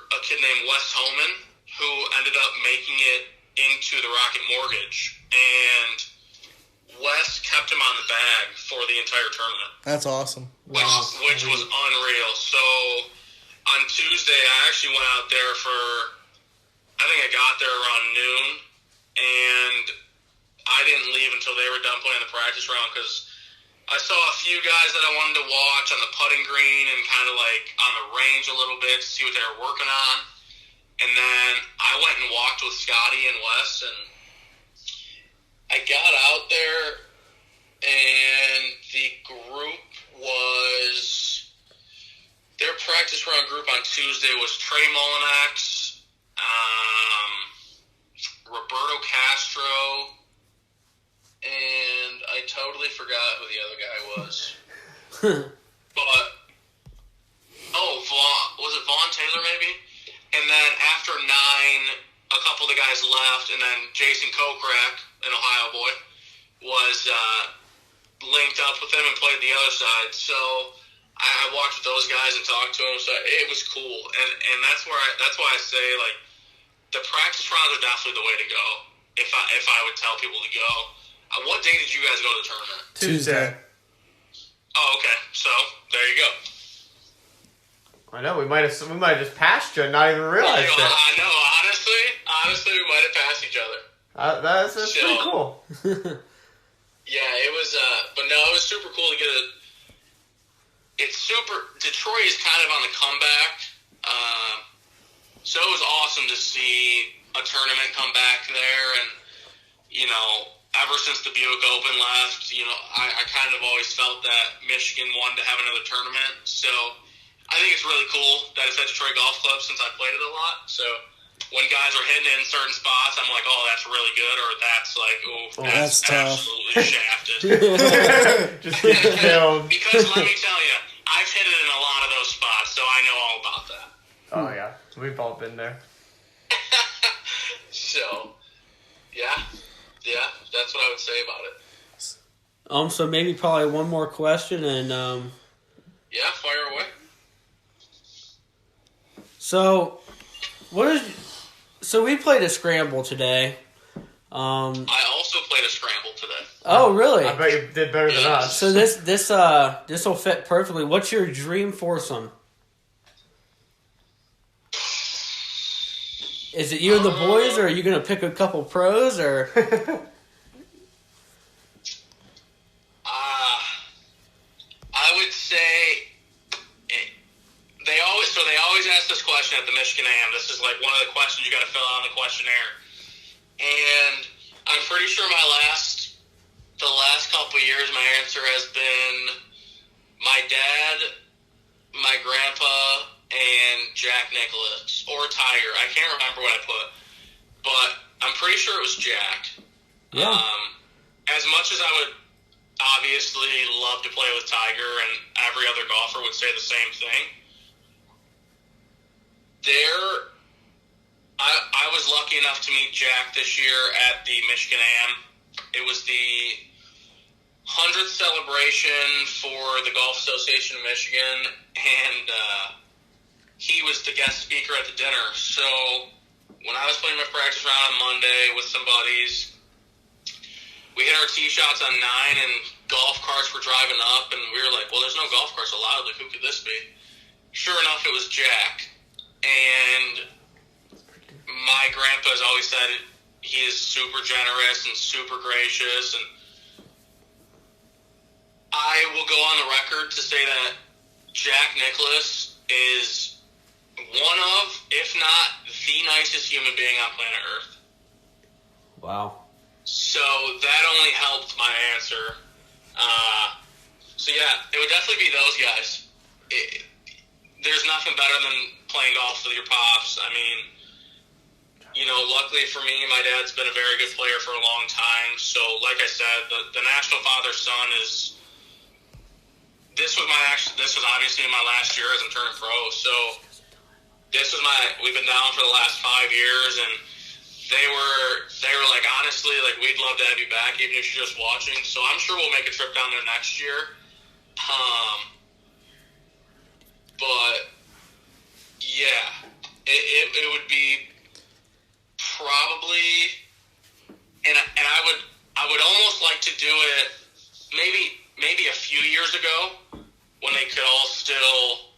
a kid named Wes Holman, who ended up making it into the Rocket Mortgage. And Wes kept him on the bag for the entire tournament. That's awesome. Which was unreal. So on Tuesday, I actually went out there I think I got there around noon, and I didn't leave until they were done playing the practice round because I saw a few guys that I wanted to watch on the putting green and kind of like on the range a little bit to see what they were working on. And then I went and walked with Scotty and Wes, and I got out there, and the group was, their practice round group on Tuesday was Trey Mullinax, Roberto Castro, and I totally forgot who the other guy was. But, was it Vaughn Taylor maybe? And then after 9, a couple of the guys left, and then Jason Kokrak, an Ohio boy, was linked up with them and played the other side. So I watched with those guys and talked to them. So it was cool, and that's why I say like the practice rounds are definitely the way to go. If I would tell people to go. What day did you guys go to the tournament? Tuesday. Oh, okay. So there you go. I know we might have just passed you and not even realized it. I know. Honestly, we might have passed each other. That's pretty cool. Yeah, it was. But no, it was super cool to get it. It's super. Detroit is kind of on the comeback. So it was awesome to see a tournament come back there, and, you know, ever since the Buick Open left, you know, I kind of always felt that Michigan wanted to have another tournament. So I think it's really cool that it's at Detroit Golf Club since I played it a lot. So when guys are hitting in certain spots, I'm like, oh, that's really good, or that's like, oh, that's tough. absolutely shafted. Just get killed. Because let me tell you, I've hit it in a lot of those spots, so I know all about that. Oh yeah, we've all been there. So, yeah, that's what I would say about it. So maybe probably one more question, and Yeah, fire away. so we played a scramble today. I also played a scramble today. Oh, really? I bet you did better than us. So this will fit perfectly. What's your dream foursome? Is it you and the boys, or are you gonna pick a couple pros, or? I would say they always ask this question at the Michigan AM. This is like one of the questions you got to fill out on the questionnaire. And I'm pretty sure the last couple of years, my answer has been my dad, my grandpa, and Jack Nicklaus or Tiger. I can't remember what I put, but I'm pretty sure it was Jack. Yeah. As much as I would obviously love to play with Tiger, and every other golfer would say the same thing, I was lucky enough to meet Jack this year at the Michigan AM. It was the 100th celebration for the Golf Association of Michigan, and he was the guest speaker at the dinner. So when I was playing my practice round on Monday with some buddies, we hit our tee shots on 9, and golf carts were driving up, and we were like, well, there's no golf carts allowed. Like, who could this be? Sure enough, it was Jack. And my grandpa has always said he is super generous and super gracious, and I will go on the record to say that Jack Nicklaus is one of, if not the nicest human being on planet Earth. Wow. So that only helped my answer. So yeah, it would definitely be those guys. There's nothing better than playing golf with your pops. I mean, you know, luckily for me, my dad's been a very good player for a long time. So, like I said, the National Father-Son is. This was obviously my last year as I'm turning pro. So, we've been down for the last 5 years, and they were like, honestly, like, we'd love to have you back, even if you're just watching. So I'm sure we'll make a trip down there next year. But yeah, it would be probably, and I would almost like to do it maybe a few years ago when they could all still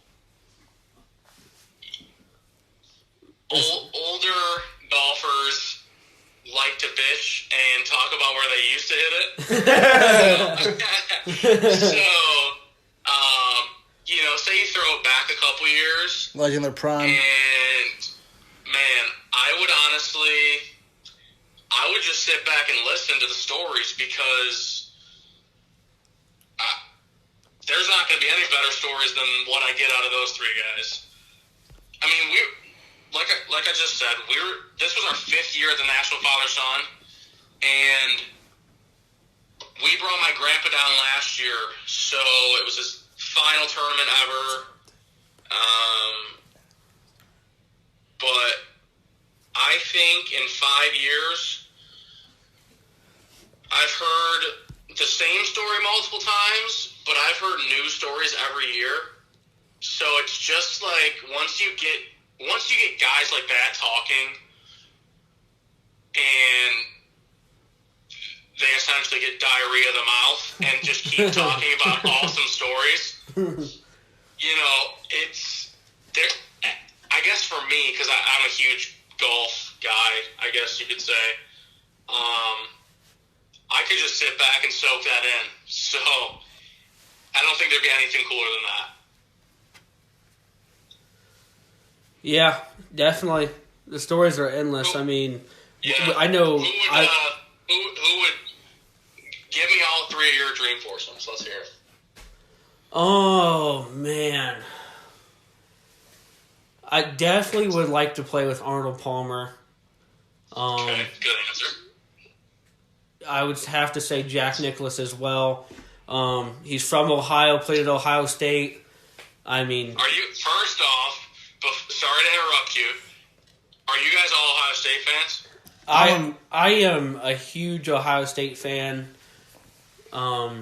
older golfers like to bitch and talk about where they used to hit it. So, you know, say you throw it back a couple years. Like in their prime. And, man, I would just sit back and listen to the stories, because there's not going to be any better stories than what I get out of those three guys. I mean, like I just said, this was our 5th year at the National Father-Son, and we brought my grandpa down last year, so it was his final tournament ever. But I think in 5 years, I've heard the same story multiple times, but I've heard new stories every year. So it's just like once you get guys like that talking, and they essentially get diarrhea of the mouth and just keep talking about awesome stories. You know, it's there. I guess for me, because I'm a huge golf guy, I guess you could say, I could just sit back and soak that in. So I don't think there'd be anything cooler than that. Yeah, Definitely. The stories are endless. I mean, Yeah. I know. Who would give me all three of your dream foursomes? Let's hear it. Oh, man. I definitely would like to play with Arnold Palmer. Okay, good answer. I would have to say Jack Nicklaus as well. He's from Ohio, played at Ohio State. I mean, Are you, first off, sorry to interrupt you, are you guys all Ohio State fans? I am a huge Ohio State fan. I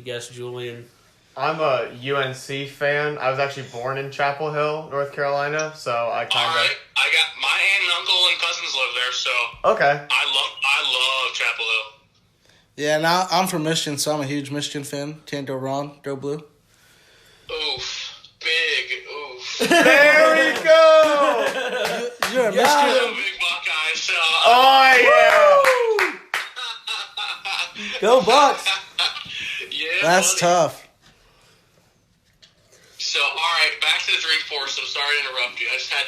guess Julian. I'm a UNC fan. I was actually born in Chapel Hill, North Carolina, so I kind of. Alright, I got my aunt and uncle and cousins live there, so Okay. I love Chapel Hill. Yeah, now I'm from Michigan, so I'm a huge Michigan fan. Can't go wrong. Go blue. Oof. Big oof. There we go! You're a Yeah. Michigan. I'm a big Buckeye, so... Oh, yeah! Go Bucks! Yeah, That's buddy. tough. So, alright, back to the dream foursome. Sorry to interrupt you. I just had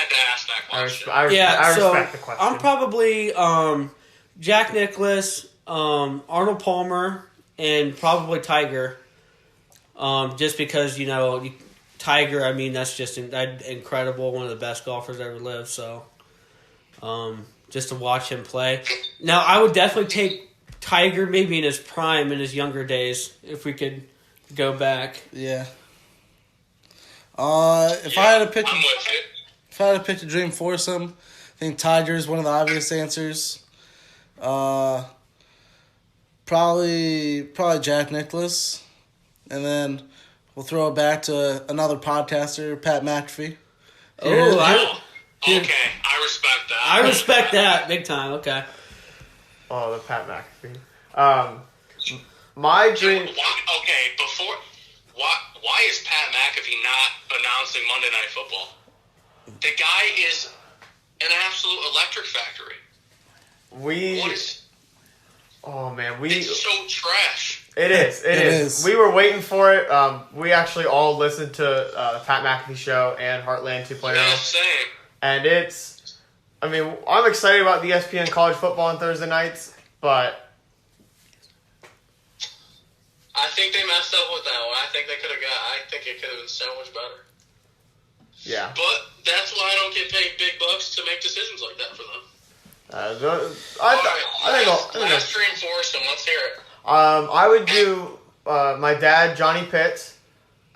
to ask that question. Yeah, I so respect the question. I'm probably Jack Nicklaus, Arnold Palmer, and probably Tiger. Just because, Tiger, I mean, that's just incredible. One of the best golfers ever lived. So, just to watch him play. Now, I would definitely take Tiger maybe in his prime, in his younger days, if we could go back. Yeah. If I had to pick, I'm with you. if I had to pick a dream foursome, I think Tiger is one of the obvious answers. Probably Jack Nicklaus, and then we'll throw it back to another podcaster, Pat McAfee. Oh, Okay, I respect that. I respect that big time. Okay. Oh, the Pat McAfee. My dream. Why is Pat McAfee not announcing Monday Night Football? The guy is an absolute electric factory. Oh man, It's so trash. It is. It is. We were waiting for it. We actually all listened to the Pat McAfee show and Heartland 2.0. Yeah, same. And I'm excited about the ESPN college football on Thursday nights, but I think they messed up with that one. I think it could have been so much better. yeah. But that's why I don't get paid big bucks to make decisions like that for them. Last dream foursome. Let's hear it. I would do my dad, Johnny Pitts,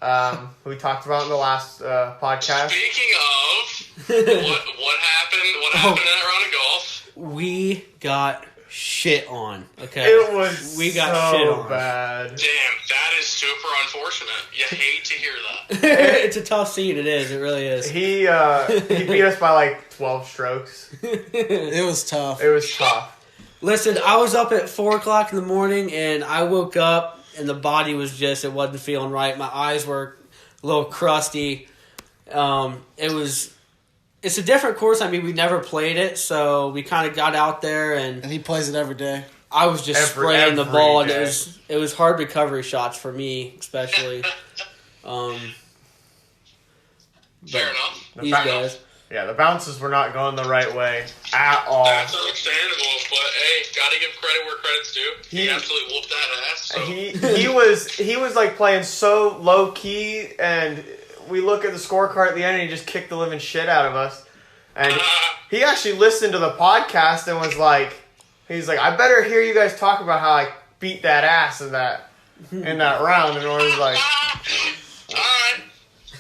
who we talked about in the last podcast. Speaking of, what happened? What happened in that round of golf? We got shit on. Okay. It was We got so shit on. bad. Damn, that is super unfortunate. You hate to hear that. It's a tough scene. It is. It really is. He beat us by like 12 strokes. It was tough. It was tough. Listen, I was up at 4:00 in the morning, and I woke up, and the body was just, it wasn't feeling right. My eyes were a little crusty. It's a different course. I mean, we never played it, so we kind of got out there, and And he plays it every day. I was just Every spraying the ball, and day. it was hard recovery shots for me, especially. Fair enough. These guys. Yeah, the bounces were not going the right way at all. That's understandable, but hey, gotta give credit where credit's due. He absolutely whooped that ass. So. He was like playing so low key, and we look at the scorecard at the end, and he just kicked the living shit out of us. And he actually listened to the podcast and was like, he's like, I better hear you guys talk about how I beat that ass in that round. And I was like, Alright.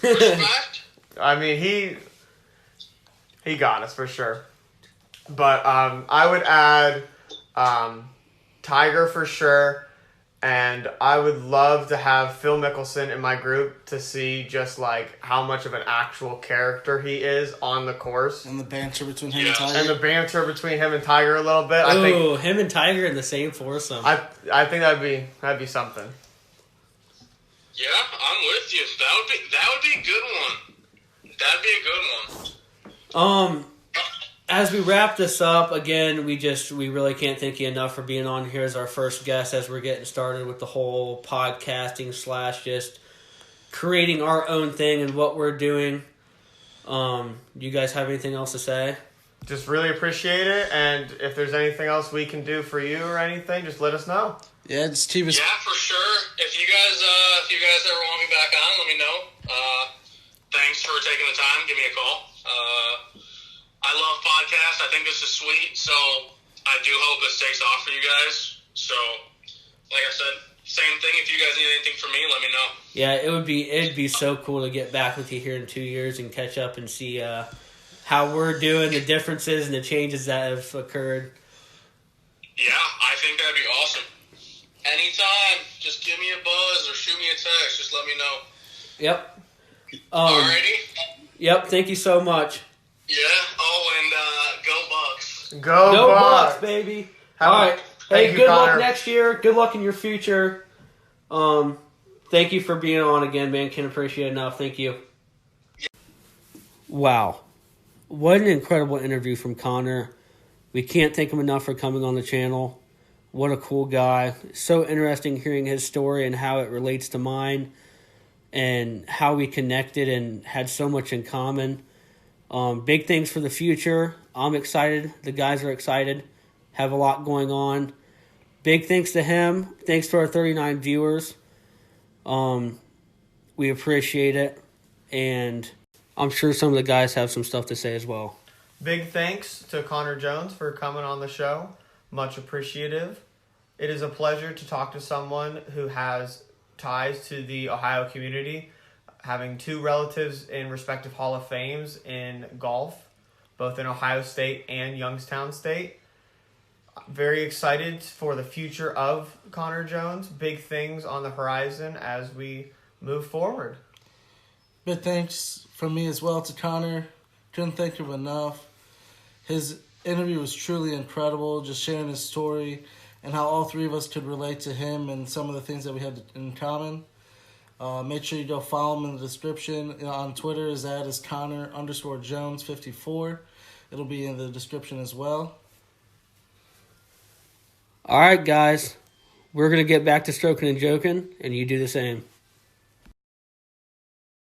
Respect. I mean, he got us for sure. But I would add Tiger for sure. And I would love to have Phil Mickelson in my group to see just like how much of an actual character he is on the course. And the banter between him and Yeah. Tiger. And the banter between him and Tiger a little bit. Oh, him and Tiger in the same foursome. I think that'd be something. Yeah, I'm with you. That would be a good one. That'd be a good one. As we wrap this up, again, we really can't thank you enough for being on here as our first guest as we're getting started with the whole podcasting / just creating our own thing and what we're doing. You guys have anything else to say? Just really appreciate it, and if there's anything else we can do for you or anything, just let us know. Yeah, just keep us. Yeah, for sure. If you guys ever want me back on, let me know. Thanks for taking the time. Give me a call. I love podcasts. I think this is sweet, so I do hope this takes off for you guys. So, like I said, same thing. If you guys need anything from me, let me know. Yeah, it'd be so cool to get back with you here in 2 years and catch up and see how we're doing, the differences and the changes that have occurred. Yeah, I think that'd be awesome. Anytime, just give me a buzz or shoot me a text. Just let me know. Yep. Alrighty. Yep. Thank you so much. Yeah. Oh, and go Bucks. Go Bucks, Bucks, baby. Have All a- right. thank Hey, you, good Connor. luck next year. Good luck in your future. Thank you for being on again, man. Can't appreciate it enough. Thank you. Wow. What an incredible interview from Connor. We can't thank him enough for coming on the channel. What a cool guy. So interesting hearing his story and how it relates to mine and how we connected and had so much in common. Big things for the future. I'm excited. The guys are excited. Have a lot going on. Big thanks to him. Thanks to our 39 viewers. We appreciate it. And I'm sure some of the guys have some stuff to say as well. Big thanks to Connor Jones for coming on the show. Much appreciative. It is a pleasure to talk to someone who has ties to the Ohio community, having two relatives in respective Hall of Fames in golf, both in Ohio State and Youngstown State. Very excited for the future of Connor Jones. Big things on the horizon as we move forward. Big thanks from me as well to Connor. Couldn't thank him enough. His interview was truly incredible, just sharing his story and how all three of us could relate to him and some of the things that we had in common. Make sure you go follow him in the description. On Twitter, his ad is Connor_Jones54. It'll be in the description as well. All right, guys. We're going to get back to stroking and joking, and you do the same.